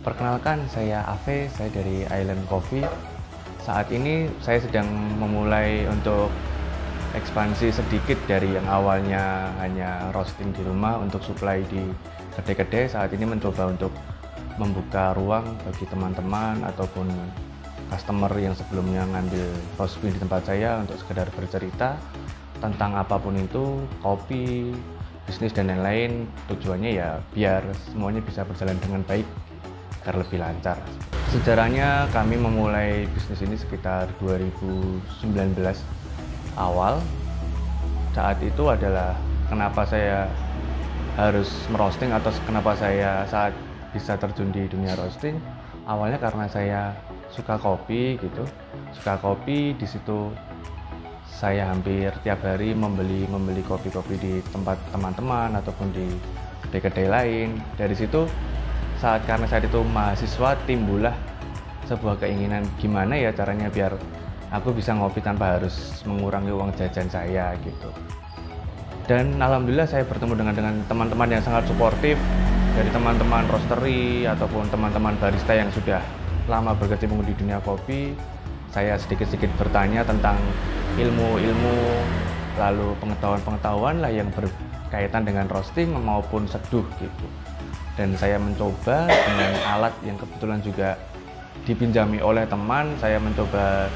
Perkenalkan, saya Ave, saya dari Island Coffee. Saat ini saya sedang memulai untuk ekspansi sedikit dari yang awalnya hanya roasting di rumah untuk supply di kedai-kedai. Saat ini mencoba untuk membuka ruang bagi teman-teman ataupun customer yang sebelumnya ngambil roast bean di tempat saya untuk sekedar bercerita tentang apapun itu, kopi, bisnis dan lain-lain. Tujuannya ya biar semuanya bisa berjalan dengan baik agar lebih lancar. Sejarahnya kami memulai bisnis ini sekitar 2019 awal. Saat itu adalah kenapa saya harus merosting atau kenapa saya saat bisa terjun di dunia roasting. Awalnya karena saya suka kopi gitu. Suka kopi, di situ saya hampir tiap hari membeli kopi-kopi di tempat teman-teman ataupun di kedai-kedai lain. Dari situ karena saat itu mahasiswa, timbullah sebuah keinginan gimana ya caranya biar aku bisa ngopi tanpa harus mengurangi uang jajan saya gitu. Dan alhamdulillah saya bertemu dengan teman-teman yang sangat suportif, dari teman-teman roastery ataupun teman-teman barista yang sudah lama berkecimpung di dunia kopi. Saya sedikit-sedikit bertanya tentang ilmu-ilmu lalu pengetahuan-pengetahuan lah yang berkaitan dengan roasting maupun seduh gitu. Dan saya mencoba dengan alat yang kebetulan juga dipinjami oleh teman. Saya mencoba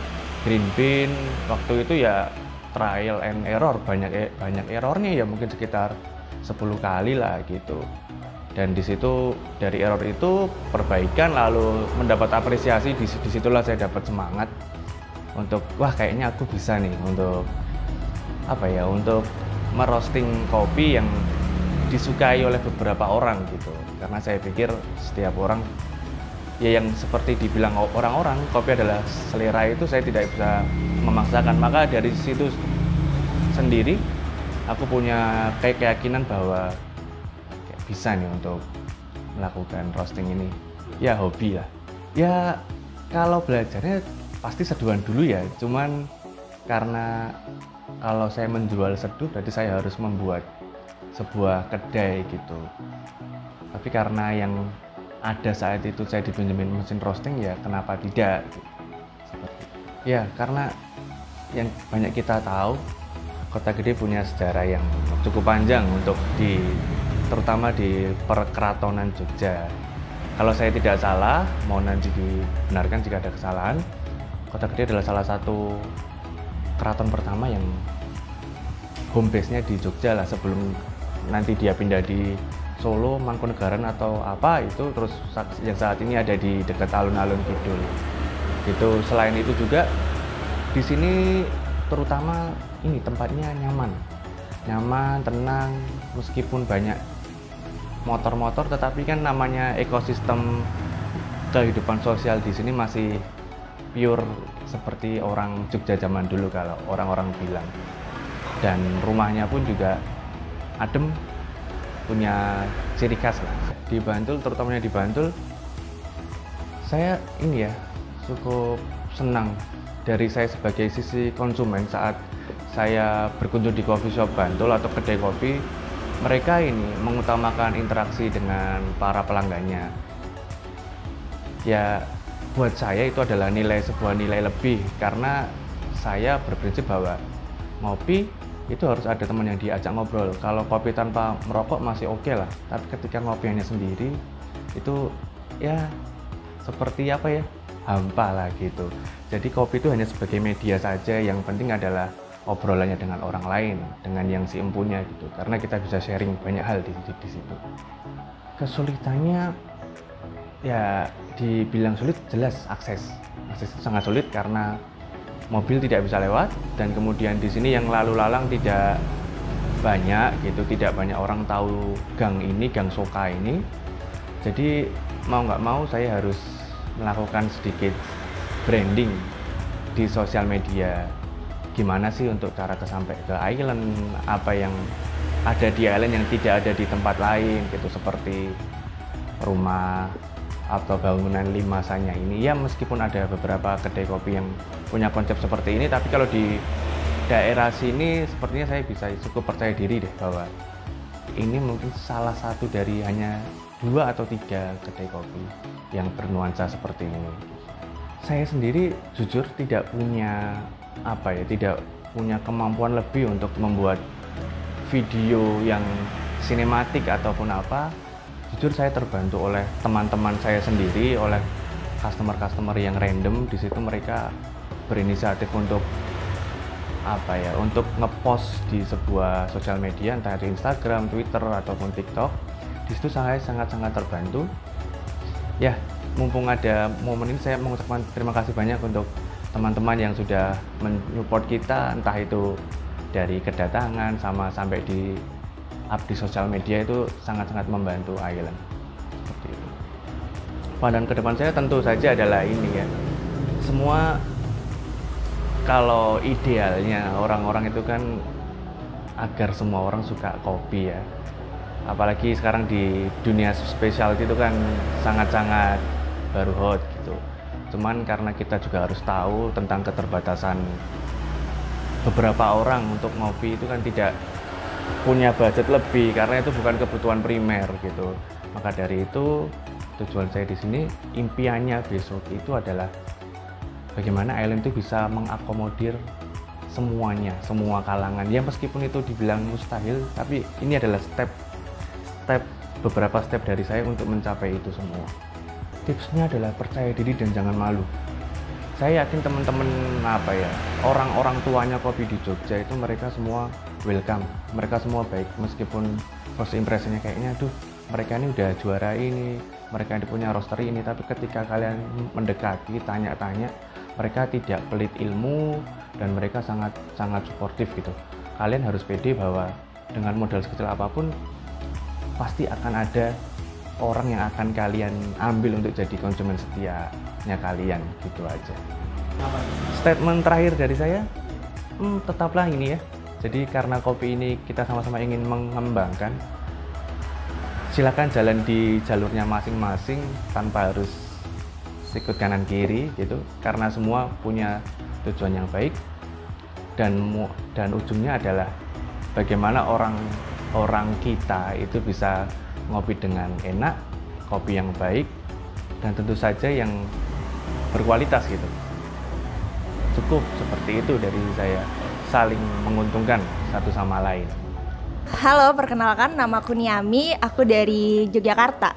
green bean, waktu itu ya trial and error, banyak errornya ya, mungkin sekitar 10 kali lah gitu. Dan di situ dari error itu perbaikan lalu mendapat apresiasi. Disitulah saya dapat semangat untuk wah kayaknya aku bisa nih untuk untuk merosting kopi yang disukai oleh beberapa orang gitu. Karena saya pikir setiap orang ya yang seperti dibilang orang-orang, kopi adalah selera, itu saya tidak bisa memaksakan. Maka dari situ sendiri aku punya keyakinan bahwa bisa nih untuk melakukan roasting ini. Ya hobi lah. Ya kalau belajarnya pasti seduhan dulu ya. Cuman karena kalau saya menjual seduh berarti saya harus membuat sebuah kedai gitu. Tapi karena yang ada saat itu saya dipinjemin mesin roasting, ya kenapa tidak gitu. Seperti itu. Ya karena yang banyak kita tahu, Kota Gede punya sejarah yang cukup panjang untuk terutama di Perkeratonan Jogja. Kalau saya tidak salah, mau nanti dibenarkan jika ada kesalahan, Kota Gede adalah salah satu keraton pertama yang home base-nya di Jogja lah, sebelum nanti dia pindah di Solo, Mangkunegaran atau apa itu, terus yang saat ini ada di dekat alun-alun Kidul. Gitu. Selain itu juga di sini terutama ini tempatnya nyaman, tenang, meskipun banyak motor-motor, tetapi kan namanya ekosistem kehidupan sosial di sini masih pure seperti orang Jogja zaman dulu kalau orang-orang bilang. Dan rumahnya pun juga adem, punya ciri khas lah. Di Bantul, terutamanya di Bantul, saya ini ya cukup senang dari saya sebagai sisi konsumen saat saya berkunjung di coffee shop Bantul atau kedai kopi. Mereka ini mengutamakan interaksi dengan para pelanggannya. Ya buat saya itu adalah sebuah nilai lebih, karena saya berprinsip bahwa ngopi itu harus ada teman yang diajak ngobrol. Kalau kopi tanpa merokok masih oke lah, tapi ketika ngopi hanya sendiri itu ya seperti hampa lah gitu. Jadi kopi itu hanya sebagai media saja, yang penting adalah obrolannya dengan orang lain, dengan yang seempunya gitu. Karena kita bisa sharing banyak hal di situ. Kesulitannya ya dibilang sulit, jelas akses itu sangat sulit karena mobil tidak bisa lewat, dan kemudian di sini yang lalu lalang tidak banyak gitu, tidak banyak orang tahu gang ini, Gang Soka ini. Jadi mau nggak mau saya harus melakukan sedikit branding di sosial media. Gimana sih untuk cara sampai ke island, apa yang ada di island yang tidak ada di tempat lain gitu, seperti rumah atau bangunan limasanya ini. Ya meskipun ada beberapa kedai kopi yang punya konsep seperti ini, tapi kalau di daerah sini sepertinya saya bisa cukup percaya diri deh bahwa ini mungkin salah satu dari hanya 2 atau 3 kedai kopi yang bernuansa seperti ini. Saya sendiri jujur tidak punya tidak punya kemampuan lebih untuk membuat video yang sinematik ataupun apa. Jujur saya terbantu oleh teman-teman saya sendiri, oleh customer-customer yang random. Di situ mereka berinisiatif untuk untuk ngepost di sebuah sosial media, entah itu Instagram, Twitter ataupun TikTok. Di situ saya sangat-sangat terbantu. Ya, mumpung ada momen ini, saya mengucapkan terima kasih banyak untuk teman-teman yang sudah mensupport kita, entah itu dari kedatangan sampai di up di sosial media. Itu sangat-sangat membantu Island. Seperti itu. Pandangan ke depan saya tentu saja adalah ini ya. Semua kalau idealnya orang-orang itu kan agar semua orang suka kopi ya. Apalagi sekarang di dunia specialty itu kan sangat-sangat baru hot gitu. Cuman karena kita juga harus tahu tentang keterbatasan beberapa orang untuk ngopi, itu kan tidak punya budget lebih karena itu bukan kebutuhan primer gitu. Maka dari itu tujuan saya di sini, impiannya besok itu adalah bagaimana Island itu bisa mengakomodir semuanya, semua kalangan. Ya meskipun itu dibilang mustahil, tapi ini adalah beberapa step dari saya untuk mencapai itu semua. Tipsnya adalah percaya diri dan jangan malu. Saya yakin teman-teman orang-orang tuanya kopi di Jogja itu mereka semua welcome, mereka semua baik. Meskipun first impressionnya kayaknya mereka ini udah juara ini, mereka ini punya roaster ini, tapi ketika kalian mendekati, tanya-tanya, mereka tidak pelit ilmu dan mereka sangat suportif gitu. Kalian harus pede bahwa dengan modal sekecil apapun pasti akan ada orang yang akan kalian ambil untuk jadi konsumen setianya kalian, gitu aja. Statement terakhir dari saya, tetaplah ini ya. Jadi karena kopi ini kita sama-sama ingin mengembangkan, silakan jalan di jalurnya masing-masing tanpa harus sikut kanan kiri gitu, karena semua punya tujuan yang baik dan ujungnya adalah bagaimana orang kita itu bisa ngopi dengan enak, kopi yang baik, dan tentu saja yang berkualitas gitu. Cukup seperti itu dari saya, saling menguntungkan satu sama lain. Halo, perkenalkan nama aku Niami, aku dari Yogyakarta.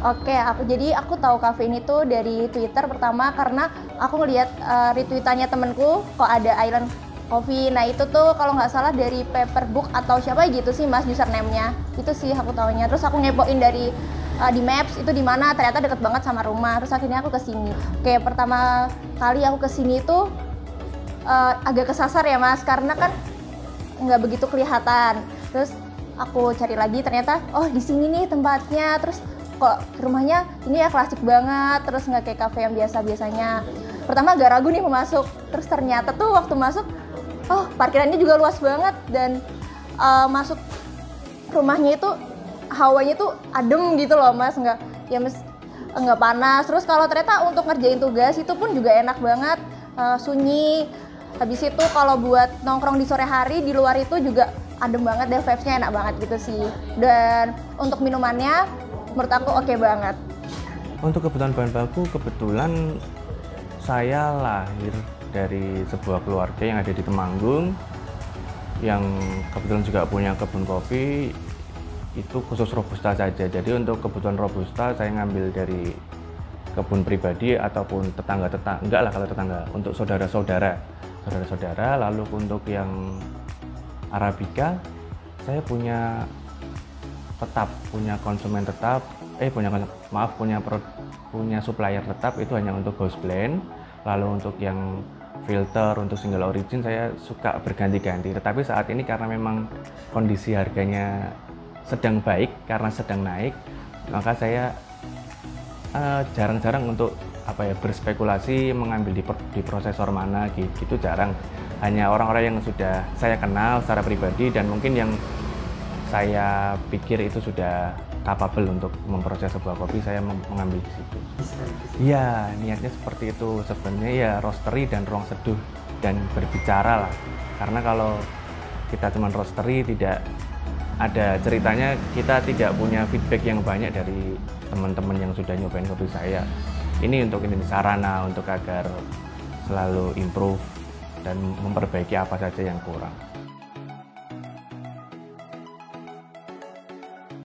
Oke, aku tahu cafe ini tuh dari Twitter pertama karena aku ngeliat retweetannya temenku kok ada Island Coffee. Nah itu tuh kalau nggak salah dari Paperbook atau siapa gitu sih mas username-nya. Itu sih aku taunya. Terus aku ngepoin dari di Maps itu di mana, ternyata deket banget sama rumah. Terus akhirnya aku kesini. Oke, pertama kali aku kesini tuh agak kesasar ya mas, karena kan nggak begitu kelihatan. Terus aku cari lagi, ternyata oh di sini nih tempatnya. Terus kok rumahnya ini ya klasik banget, terus nggak kayak kafe yang biasanya. Pertama agak ragu nih mau masuk, terus ternyata tuh waktu masuk, oh parkirannya juga luas banget dan masuk rumahnya itu hawanya tuh adem gitu loh mas, nggak panas. Terus kalau ternyata untuk ngerjain tugas itu pun juga enak banget, sunyi. Habis itu kalau buat nongkrong di sore hari di luar itu juga adem banget deh, vibes-nya enak banget gitu sih. Dan untuk minumannya menurut aku oke banget. Untuk kebutuhan bahan baku, kebetulan saya lahir dari sebuah keluarga yang ada di Temanggung yang kebetulan juga punya kebun kopi, itu khusus Robusta saja. Jadi untuk kebutuhan Robusta saya ngambil dari kebun pribadi ataupun tetangga-tetangga, enggak lah kalau tetangga, untuk saudara-saudara. Lalu untuk yang Arabica saya punya konsumen tetap, punya supplier tetap, itu hanya untuk Ghost Blend. Lalu untuk yang filter, untuk single origin saya suka berganti-ganti. Tetapi saat ini karena memang kondisi harganya sedang baik, karena sedang naik, maka saya jarang-jarang untuk berspekulasi mengambil di prosesor mana gitu, jarang. Hanya orang-orang yang sudah saya kenal secara pribadi dan mungkin yang saya pikir itu sudah capable untuk memproses sebuah kopi, saya mengambil di situ. Iya, niatnya seperti itu sebenarnya ya, roastery dan ruang seduh dan berbicara lah. Karena kalau kita cuma roastery tidak ada ceritanya kita tidak punya feedback yang banyak dari teman-teman yang sudah nyobain kopi saya. Ini untuk ini sarana untuk agar selalu improve dan memperbaiki apa saja yang kurang.